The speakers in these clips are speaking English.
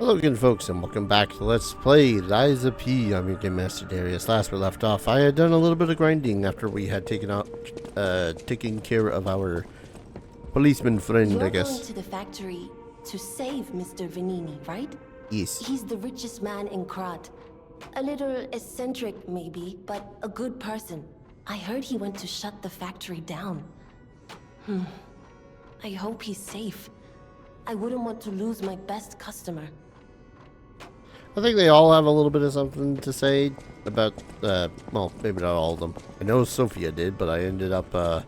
Hello again, folks, and welcome back to Let's Play Liza P. I'm your Game Master Darius. Last we left off, I had done a little bit of grinding after we had taken care of our policeman friend, I guess. You're going to the factory to save Mr. Venigi, right? Yes. He's the richest man in Krat. A little eccentric, maybe, but a good person. I heard he went to shut the factory down. I hope he's safe. I wouldn't want to lose my best customer. I think they all have a little bit of something to say about, well, maybe not all of them. I know Sophia did, but I ended up,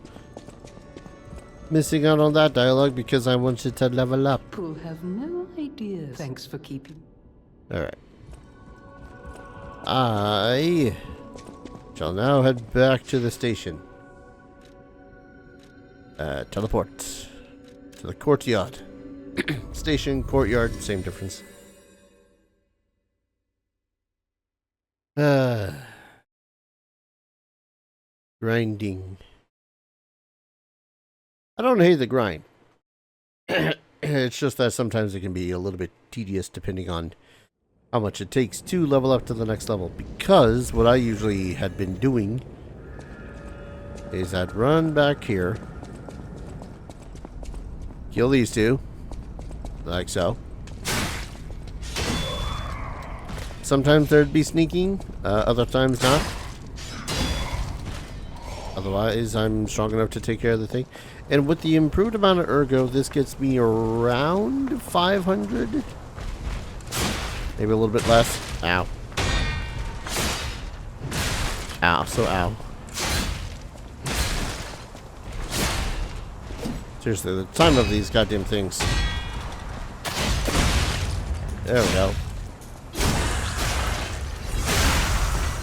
missing out on that dialogue because I wanted to level up. People have no idea. Thanks for keeping. Alright. I shall now head back to the station. Teleport to the Courtyard. Station, Courtyard, same difference. Grinding. I don't hate the grind. It's just that sometimes it can be a little bit tedious depending on how much it takes to level up to the next level. Because what I usually had been doing is I'd run back here, kill these two, like so. Sometimes there'd be sneaking, other times not. Otherwise, I'm strong enough to take care of the thing. And with the improved amount of ergo, this gets me around 500. Maybe a little bit less. Ow. Ow, so ow. Seriously, the time of these goddamn things. There we go.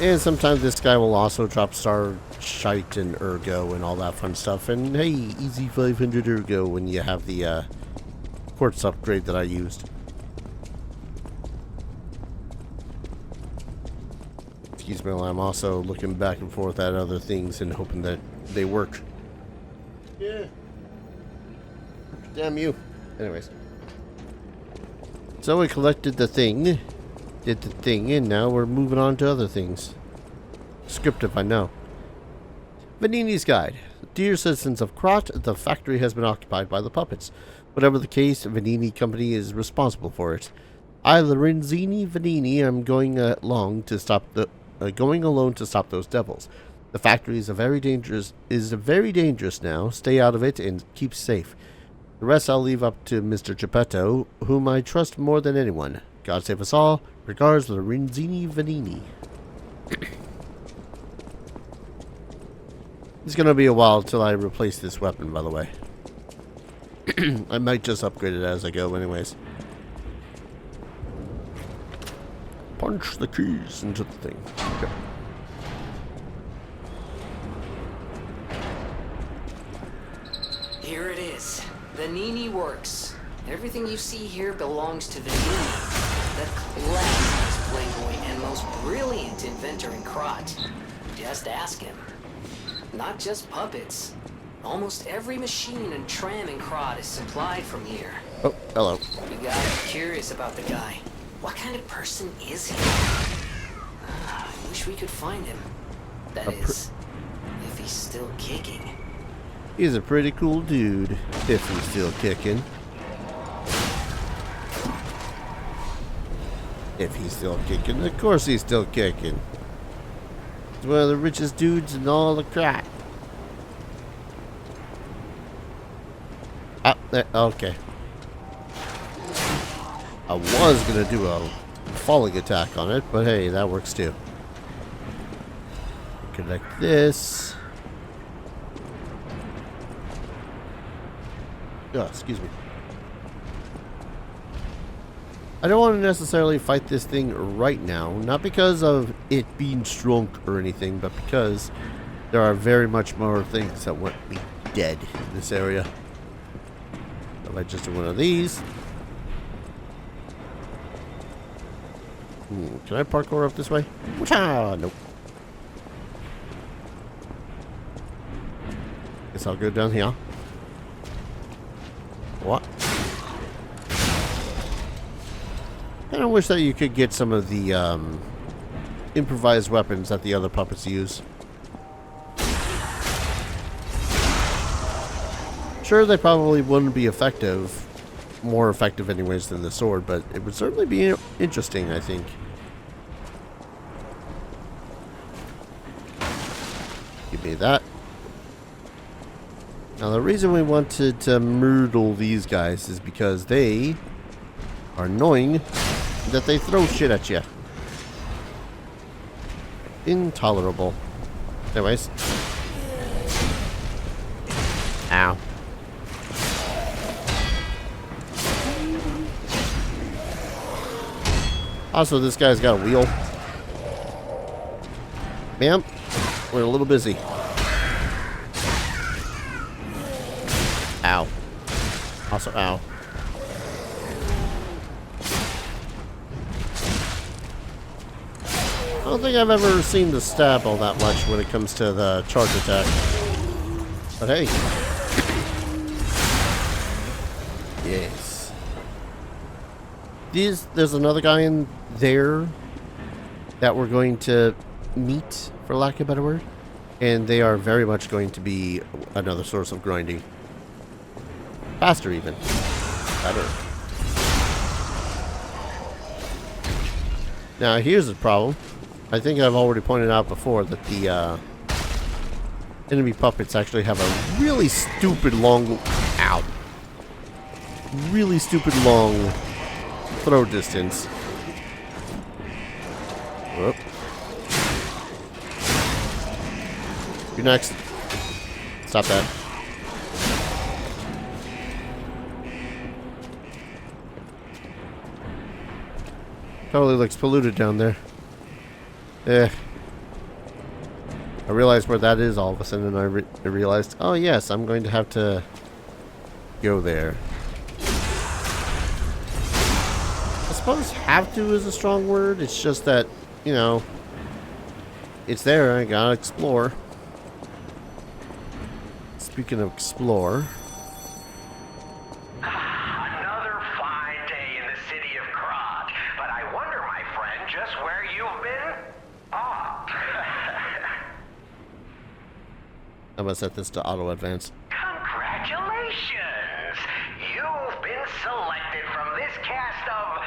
And sometimes this guy will also drop star shite and ergo and all that fun stuff. And hey, easy 500 ergo when you have the quartz upgrade that I used. Excuse me while I'm also looking back and forth at other things and hoping that they work. Yeah. Damn you. Anyways. So we collected the thing. Did the thing, and now we're moving on to other things. Scriptive, I know. Venigi's Guide. Dear citizens of Krat, the factory has been occupied by the puppets. Whatever the case, Venigi Company is responsible for it. I, Lorenzini Venigi, am going alone to stop those devils. The factory is very dangerous now. Stay out of it and keep safe. The rest I'll leave up to Mr. Geppetto, whom I trust more than anyone. God save us all. Regards, Lorenzini Venigi. It's gonna be a while till I replace this weapon, by the way. I might just upgrade it as I go anyways. Punch the keys into the thing. Okay. Here it is. Venigi Works. Everything you see here belongs to Venigi, the classiest playboy and most brilliant inventor in Krat. Just ask him. Not just puppets. Almost every machine and tram in Krat is supplied from here. Oh, hello. You gotta be curious about the guy. What kind of person is he? I wish we could find him. That is, if he's still kicking. He's a pretty cool dude, if he's still kicking. If he's still kicking, of course he's still kicking. He's one of the richest dudes in all the Krat. Ah, there, okay. I was gonna do a falling attack on it, but hey, that works too. Connect this. Oh, excuse me. I don't want to necessarily fight this thing right now, not because of it being strong or anything, but because there are very much more things that want me dead in this area. If I just do one of these. Can I parkour up this way? Nope. Guess I'll go down here. What? And I wish that you could get some of the improvised weapons that the other puppets use. Sure, they probably wouldn't be effective, more effective anyways than the sword, but it would certainly be interesting, I think. Give me that. Now the reason we wanted to myrtle these guys is because they are annoying that they throw shit at you. Intolerable. Anyways. Ow. Also, this guy's got a wheel. Ma'am, we're a little busy. Ow. Also, ow. I don't think I've ever seen the stab all that much when it comes to the charge attack. But hey. Yes. There's another guy in there that we're going to meet, for lack of a better word. And they are very much going to be another source of grinding. Faster even. Better. Now here's the problem. I think I've already pointed out before that the enemy puppets actually have a really stupid long... Ow. Really stupid long throw distance. Whoop. You're next. Stop that. Totally looks polluted down there. I realized where that is all of a sudden, and I realized, oh yes, I'm going to have to go there. I suppose have to is a strong word. It's just that, you know, it's there. I gotta explore. Speaking of explore. Another fine day in the city of Krog, but I wonder, my friend, just where you've been? Oh. I'm gonna set this to auto advance. Congratulations! You've been selected from this cast of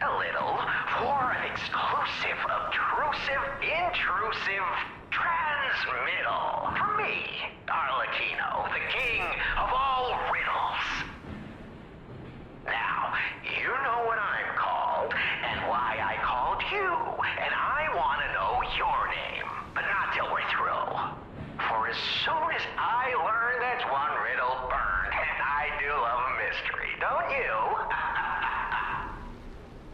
a little for an exclusive, obtrusive, intrusive transmittal for me, Arlecchino, the king of all riddles. Now, you know what I'm called and why I called you, and I want to know your name, but not till we're through. For as soon as I learn that's one riddle burned, and I do love a mystery, don't you?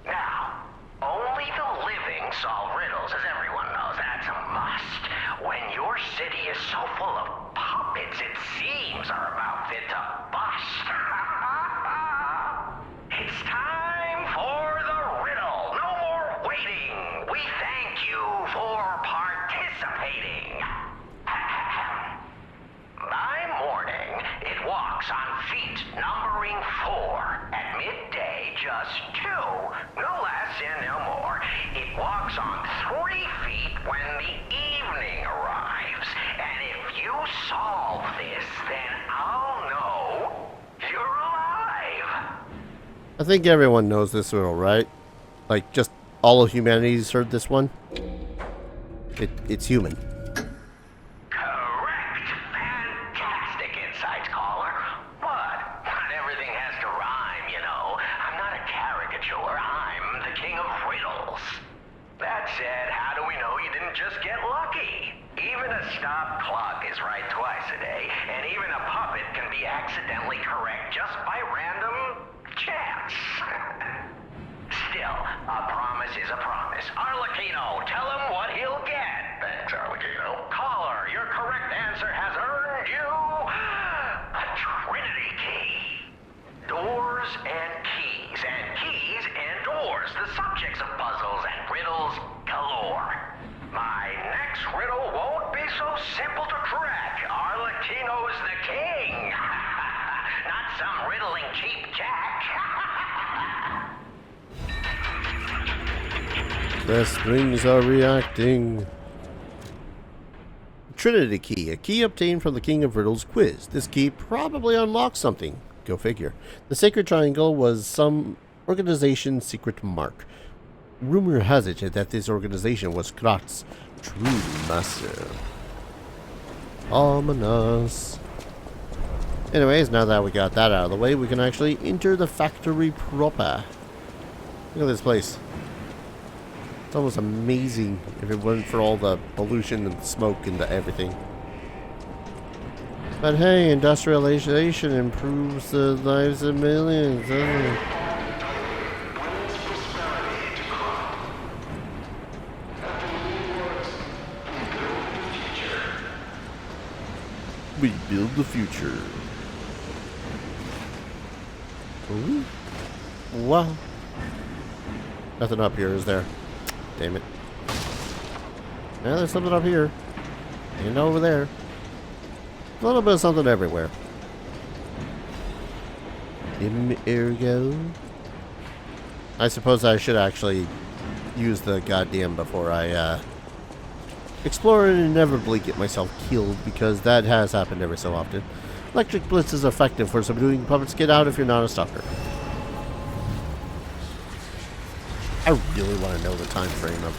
Now, only the living solve riddles, as everyone knows. That's a must. When your city is so full of puppets, it seems are about fit to bust. It's time for the riddle. No more waiting. We thank you for participating. By morning, it walks on feet numbering 4. At midday, just 2. No less and no more. It walks on 3 feet when the evening arrives. And if you solve this, then I'll know you're alive. I think everyone knows this riddle, right? Like, just all of humanity's heard this one. It's human. Correct. Fantastic insights, caller. But not everything has to rhyme, you know. I'm not a caricature. I'm the king of riddles. That said, how do we know you didn't just get lucky? Even a stopped clock is right twice a day, and even a puppet can be accidentally correct just by random chance. Still, a promise is a promise. Arlecchino, tell him what he'll get. Thanks, Arlecchino. Caller, your correct answer has earned you a Trinity key. Doors and keys and doors, the subjects of puzzles and riddles galore. My next riddle won't be so simple to crack. Arlecchino's the king. Not some riddling cheap jack. The springs are reacting. Trinity Key, a key obtained from the King of Riddles quiz. This key probably unlocks something. Go figure. The Sacred Triangle was some organization's secret mark. Rumor has it that this organization was Krat's true master. Ominous. Anyways, now that we got that out of the way, we can actually enter the factory proper. Look at this place. It's almost amazing if it weren't for all the pollution and smoke and everything. But hey, industrialization improves the lives of millions, doesn't it? We build the future. Ooh. Wow. Nothing up here, is there? Damn it. Yeah, there's something up here. And over there. A little bit of something everywhere. There we go. I suppose I should actually use the goddamn before I explore and inevitably get myself killed, because that has happened every so often. Electric Blitz is effective for subduing puppets. Get out if you're not a stalker. I really want to know the time frame of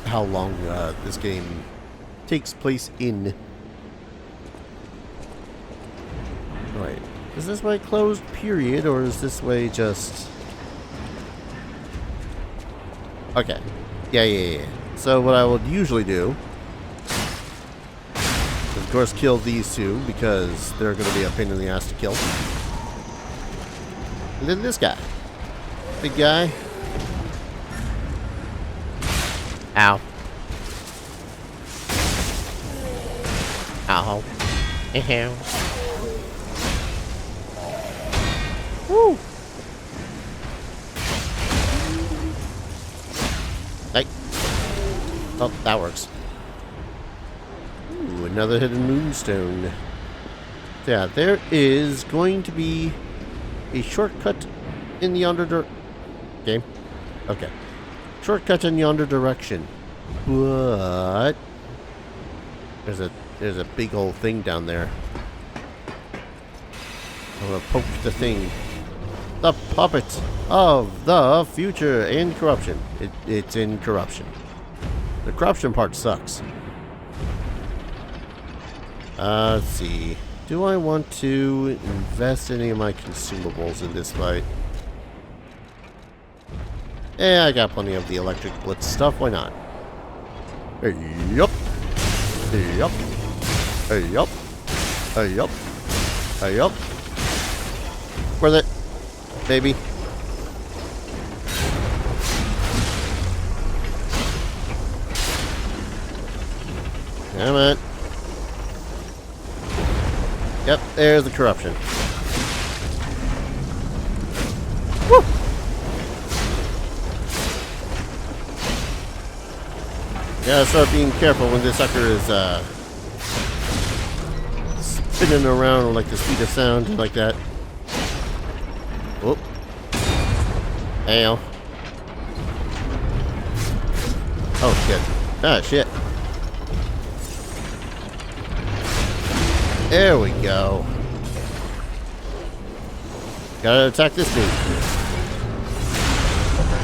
how long this game takes place in. Right. Is this way closed period, or is this way just... Okay. Yeah. So what I would usually do is, of course, kill these two, because they're going to be a pain in the ass to kill. And then this guy. Big guy. Ow. Ow. Ew. Woo! Hey. Oh, that works. Ooh, another hidden moonstone. Yeah, there is going to be a shortcut in yonder game. Okay. Shortcut in yonder direction. But there's a big old thing down there. I'm gonna poke the thing. The puppet of the future in corruption. It's in corruption. The corruption part sucks. Let's see. Do I want to invest any of my consumables in this fight? Yeah, I got plenty of the electric blitz stuff. Why not? Hey, yup. Hey, yup. Hey, yup. Hey, yup. Hey, yup. Worth it. Baby. Come on. Yep, there's the corruption. Woo! Gotta start being careful when this sucker is spinning around like the speed of sound like that. Whoop. Ow. Oh shit. Ah shit. There we go. Gotta attack this knee.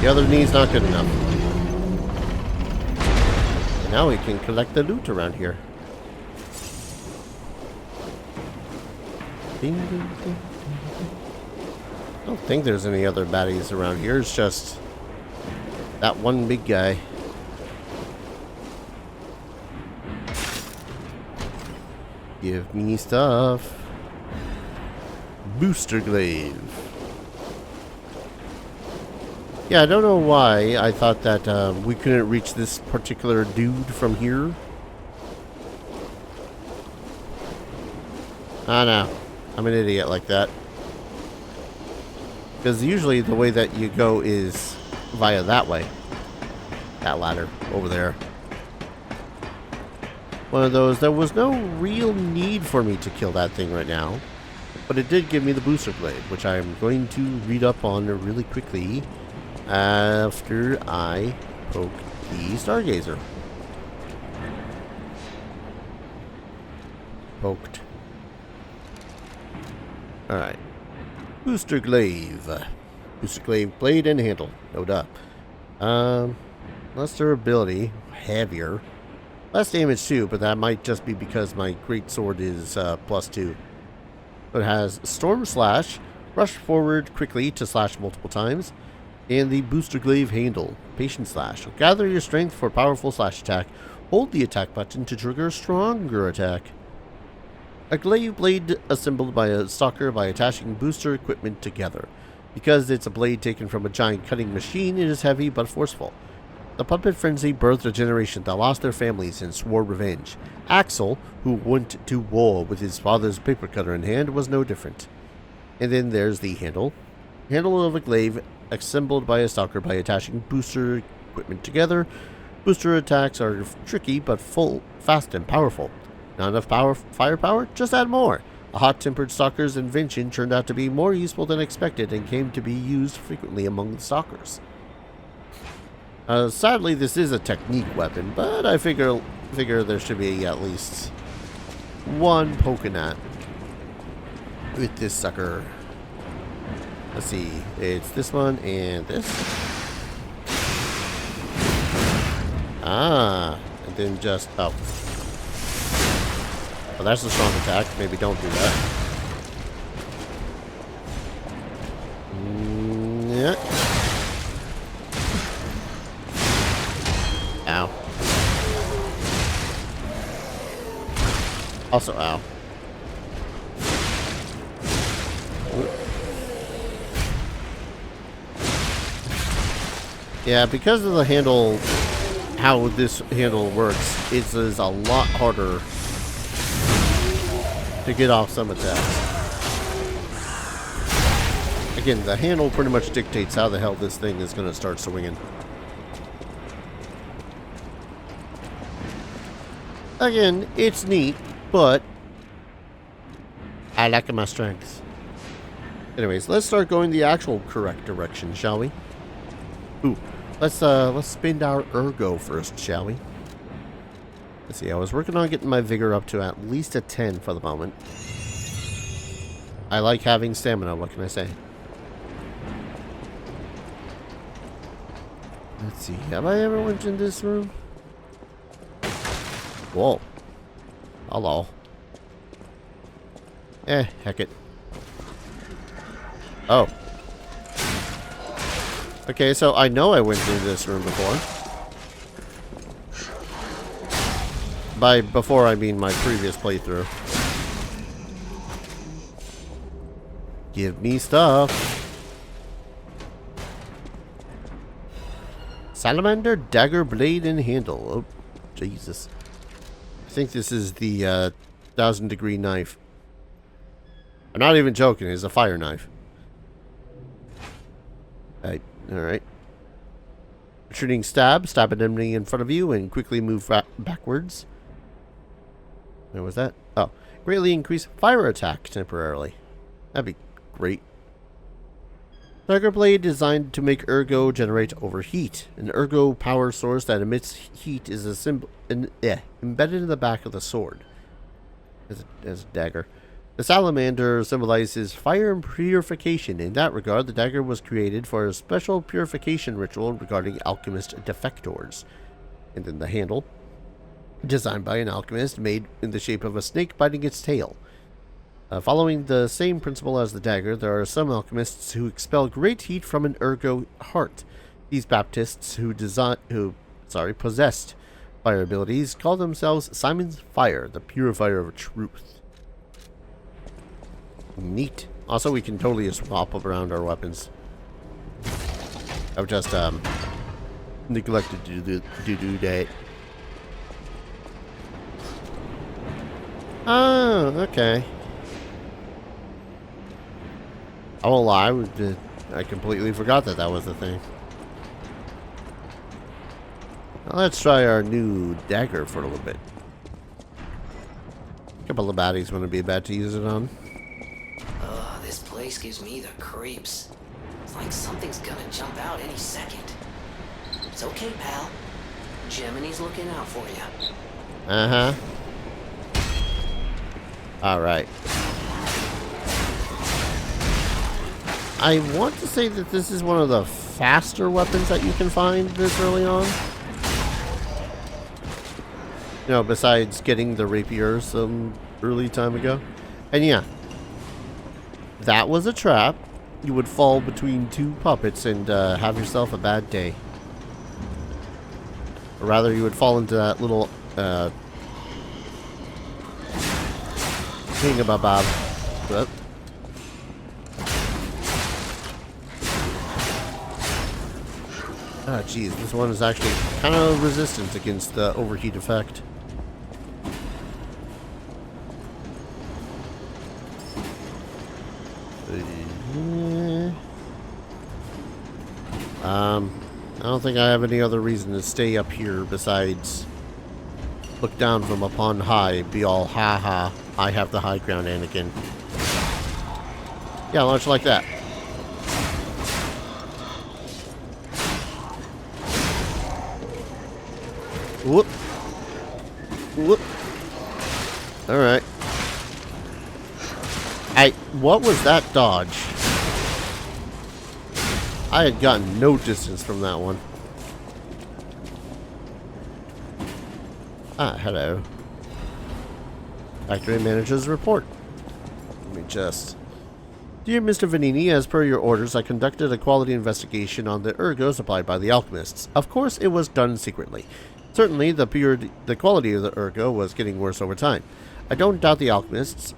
The other knee's not good enough. And now we can collect the loot around here. Ding, ding, ding, ding. I don't think there's any other baddies around here. It's just that one big guy. Give me stuff. Booster glaive. Yeah, I don't know why I thought that we couldn't reach this particular dude from here. I know. I'm an idiot like that. Because usually the way that you go is via that way. That ladder over there. One of those, there was no real need for me to kill that thing right now. But it did give me the booster blade, which I'm going to read up on really quickly after I Poke the Stargazer. Poked. Alright. Booster Glaive. Booster Glaive blade and handle. No duh. Less durability. Heavier. Less damage too, but that might just be because my great sword is +2. It has Storm Slash, rush forward quickly to slash multiple times, and the Booster Glaive handle, Patient Slash. Gather your strength for powerful slash attack. Hold the attack button to trigger a stronger attack. A glaive blade assembled by a stalker by attaching booster equipment together. Because it's a blade taken from a giant cutting machine, it is heavy but forceful. The puppet frenzy birthed a generation that lost their families and swore revenge. Axel, who went to war with his father's paper cutter in hand, was no different. And then there's the handle. Handle of a glaive assembled by a stalker by attaching booster equipment together. Booster attacks are tricky but fast and powerful. Not enough firepower? Just add more. A hot-tempered stalker's invention turned out to be more useful than expected and came to be used frequently among the stalkers. Sadly, this is a technique weapon, but I figure there should be at least one poking at with this sucker. Let's see. It's this one and this. Ah, and then just oh. Well, that's a strong attack. Maybe don't do that. Yeah. Ow. Also, ow. Ooh. Yeah, because of the handle, how this handle works, it is a lot harder to get off some attacks. Again, the handle pretty much dictates how the hell this thing is going to start swinging. Again, it's neat, but I lack my strengths. Anyways, let's start going the actual correct direction, shall we? Ooh, let's spin our ergo first, shall we? Let's see, I was working on getting my vigor up to at least a 10 for the moment. I like having stamina, what can I say? Let's see, have I ever went in this room? Whoa. Hello. Heck it. Oh. Okay, so I know I went through this room before. By before, I mean my previous playthrough. Give me stuff. Salamander, dagger, blade, and handle. Oh, Jesus. I think this is the 1,000-degree knife. I'm not even joking. It's a fire knife. Alright. Shooting stab. Stab an enemy in front of you and quickly move backwards. Where was that? Oh. Greatly increase fire attack temporarily. That'd be great. Dagger blade designed to make ergo generate overheat. An ergo power source that emits heat is embedded in the back of the sword. As a dagger. The salamander symbolizes fire and purification. In that regard, the dagger was created for a special purification ritual regarding alchemist defectors. And then the handle, designed by an alchemist, made in the shape of a snake biting its tail. Following the same principle as the dagger, there are some alchemists who expel great heat from an ergo heart. These Baptists who possessed fire abilities call themselves Simon's Fire, the purifier of truth. Neat. Also, we can totally swap around our weapons. I've just neglected to do that. Oh, okay. I won't lie, I completely forgot that was the thing. Now let's try our new dagger for a little bit. A couple of baddies wouldn't be bad to use it on. This place gives me the creeps. It's like something's gonna jump out any second. It's okay, pal. Gemini's looking out for you. Uh-huh. Alright. I want to say that this is one of the faster weapons that you can find this early on. You know, besides getting the rapier some early time ago. And yeah, that was a trap. You would fall between two puppets and have yourself a bad day. Or rather, you would fall into that little thingamabob. But ah, geez, this one is actually kind of resistant against the overheat effect. I don't think I have any other reason to stay up here besides look down from upon high, be all ha ha, I have the high ground, Anakin. Yeah, launch like that. Whoop. Whoop. Alright. What was that dodge? I had gotten no distance from that one. Ah, hello. Factory manager's report. Let me just... Dear Mr. Venini, as per your orders, I conducted a quality investigation on the ergo supplied by the alchemists. Of course, it was done secretly. Certainly, the quality of the ergo was getting worse over time. I don't doubt the alchemists,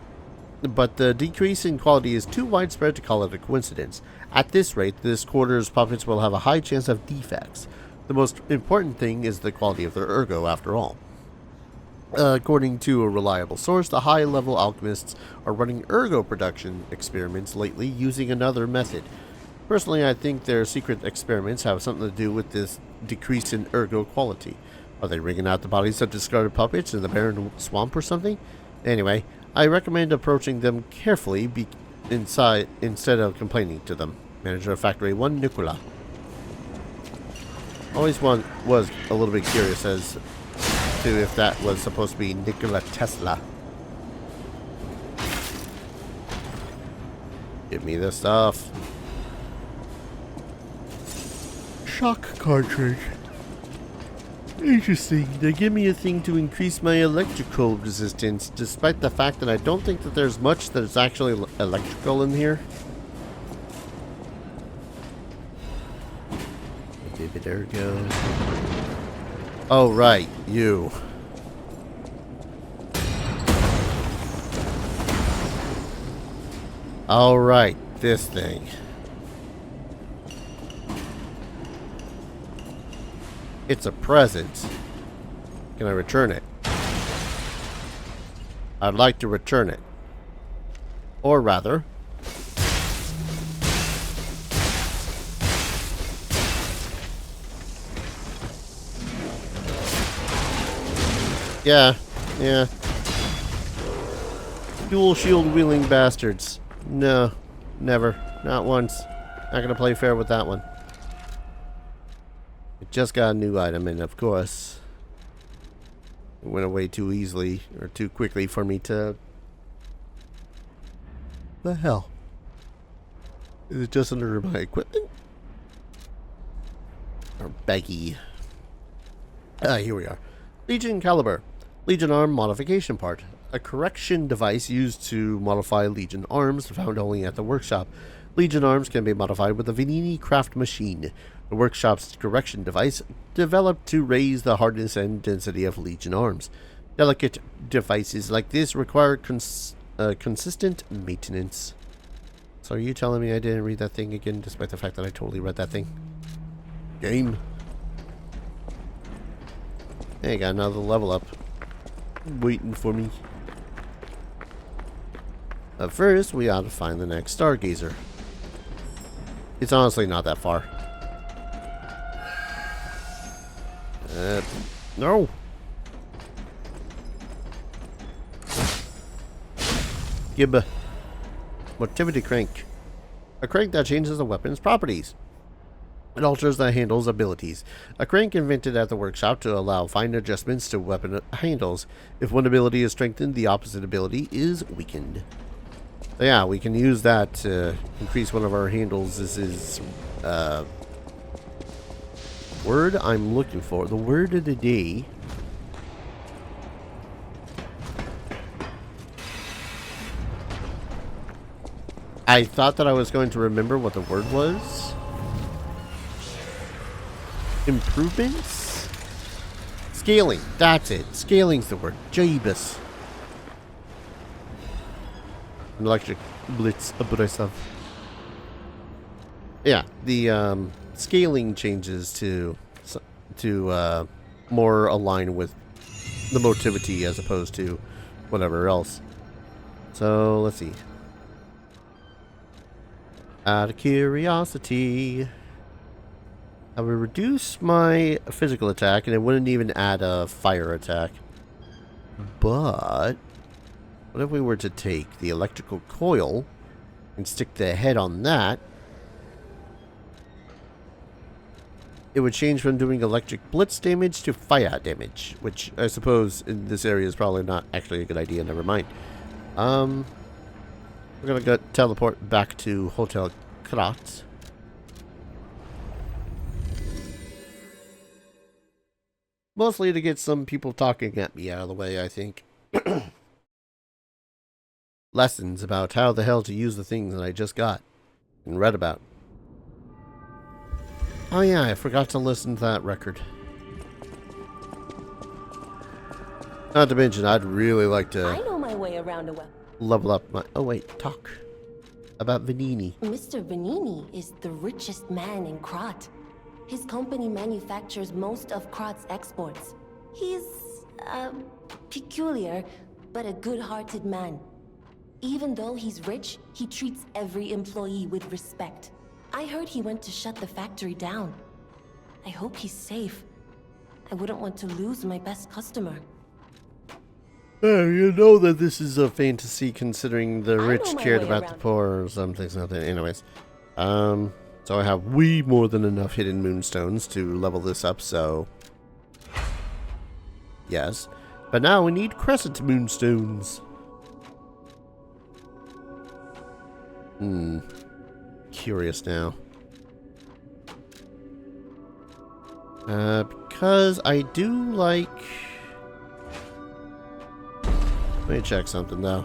but the decrease in quality is too widespread to call it a coincidence. At this rate, this quarter's puppets will have a high chance of defects. The most important thing is the quality of their ergo, after all. According to a reliable source, the high-level alchemists are running ergo production experiments lately using another method. Personally, I think their secret experiments have something to do with this decrease in ergo quality. Are they wringing out the bodies of discarded puppets in the barren swamp or something? Anyway, I recommend approaching them carefully instead of complaining to them. Manager of Factory 1, Nicola. Always was a little bit curious as to if that was supposed to be Nikola Tesla. Give me the stuff. Shock cartridge. Interesting. They give me a thing to increase my electrical resistance, despite the fact that I don't think that there's much that is actually electrical in here. Baby, there it goes. Oh, right. You. All right. This thing. It's a present. Can I return it? I'd like to return it. Or rather... Yeah. Dual shield wielding bastards. No. Never. Not once. Not gonna play fair with that one. It just got a new item, and of course, it went away too easily, or too quickly for me to... The hell? Is it just under my equipment? Or baggy? Here we are. Legion Caliber. Legion Arm Modification Part. A correction device used to modify Legion arms found only at the workshop. Legion arms can be modified with a Venini craft machine. The workshop's correction device developed to raise the hardness and density of Legion arms. Delicate devices like this require consistent maintenance. So are you telling me I didn't read that thing again, despite the fact that I totally read that thing? Game. Hey, got another level up. Waiting for me. But first, we ought to find the next Stargazer. It's honestly not that far. No. Gib. Motivity crank. A crank that changes a weapon's properties. It alters the handle's abilities. A crank invented at the workshop to allow fine adjustments to weapon handles. If one ability is strengthened, the opposite ability is weakened. So yeah, we can use that to increase one of our handles. This is word I'm looking for. The word of the day. I thought that I was going to remember what the word was. Improvements? Scaling. That's it. Scaling's the word. Jeebus. An electric blitz abrasive. Yeah, the scaling changes to more align with the motivity as opposed to whatever else. So let's see. Out of curiosity, I would reduce my physical attack, and it wouldn't even add a fire attack. But what if we were to take the electrical coil and stick the head on that? It would change from doing electric blitz damage to fire damage, which I suppose in this area is probably not actually a good idea. Never mind. We're gonna go teleport back to Hotel Krat. Mostly to get some people talking at me out of the way, I think. Lessons about how the hell to use the things that I just got and read about. Oh yeah, I forgot to listen to that record. Not to mention, I'd really like to... I know my way around a well. Level up my... Oh wait, talk about Venigi. Mr. Venigi is the richest man in Krat. His company manufactures most of Krat's exports. He's, peculiar, but a good-hearted man. Even though he's rich, he treats every employee with respect. I heard he went to shut the factory down. I hope he's safe. I wouldn't want to lose my best customer. You know that this is a fantasy considering the rich know my cared way about the around. poor or something. Anyways. So I have way more than enough hidden moonstones to level this up, so... Yes. But now we need crescent moonstones. Curious now. Because I do like... Let me check something though.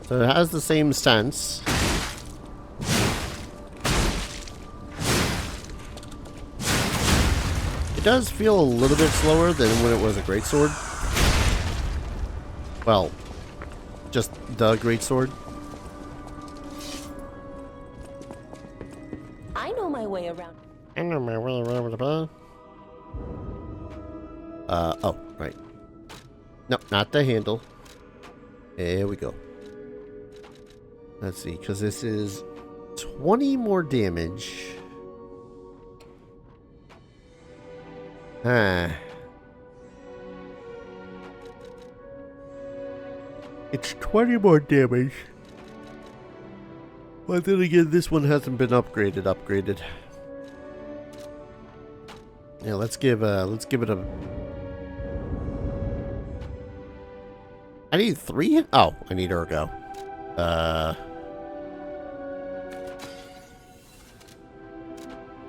So it has the same stance. It does feel a little bit slower than when it was a greatsword. Well, just the greatsword. I know my way around. I know my way around the bar. Oh, right. No, not the handle. There we go. Let's see, because this is 20 more damage. It's 20 more damage. But then again, this one hasn't been upgraded. Yeah, let's give it a... I need 3? Oh, I need Ergo.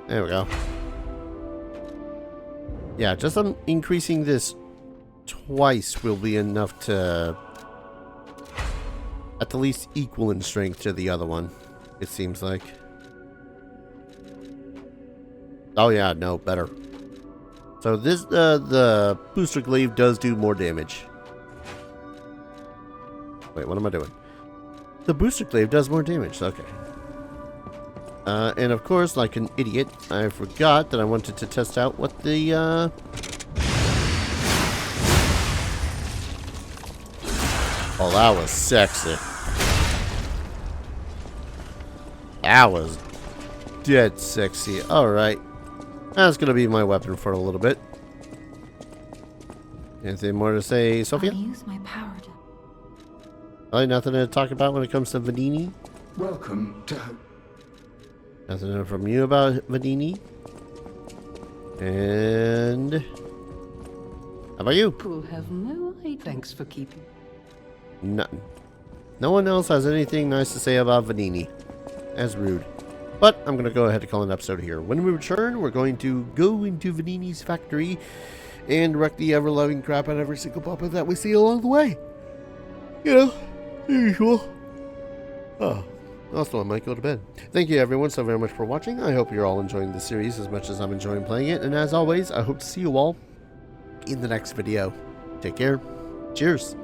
There we go. Yeah, just increasing this twice will be enough to at the least equal in strength to the other one, it seems like. Oh yeah, no, better. So this, the booster glaive does do more damage. Wait, what am I doing? The booster glaive does more damage, okay. And of course, like an idiot, I forgot that I wanted to test out what the, Oh, that was sexy. That was dead sexy. Alright. That's gonna be my weapon for a little bit. Anything more to say, Sophia? I'll use my power to... Nothing to talk about when it comes to Venigi? Welcome to... Nothing from you about Venini. And how about you? Will have no idea. Thanks for keeping. Nothing. No one else has anything nice to say about Venini. As rude. But I'm going to go ahead and call an episode here. When we return, we're going to go into Venini's factory and wreck the ever-loving crap out of every single puppet that we see along the way. You know, usual. Oh, also I might go to bed. Thank you everyone so very much for watching. I hope you're all enjoying the series as much as I'm enjoying playing it. And as always, I hope to see you all in the next video. Take care. Cheers.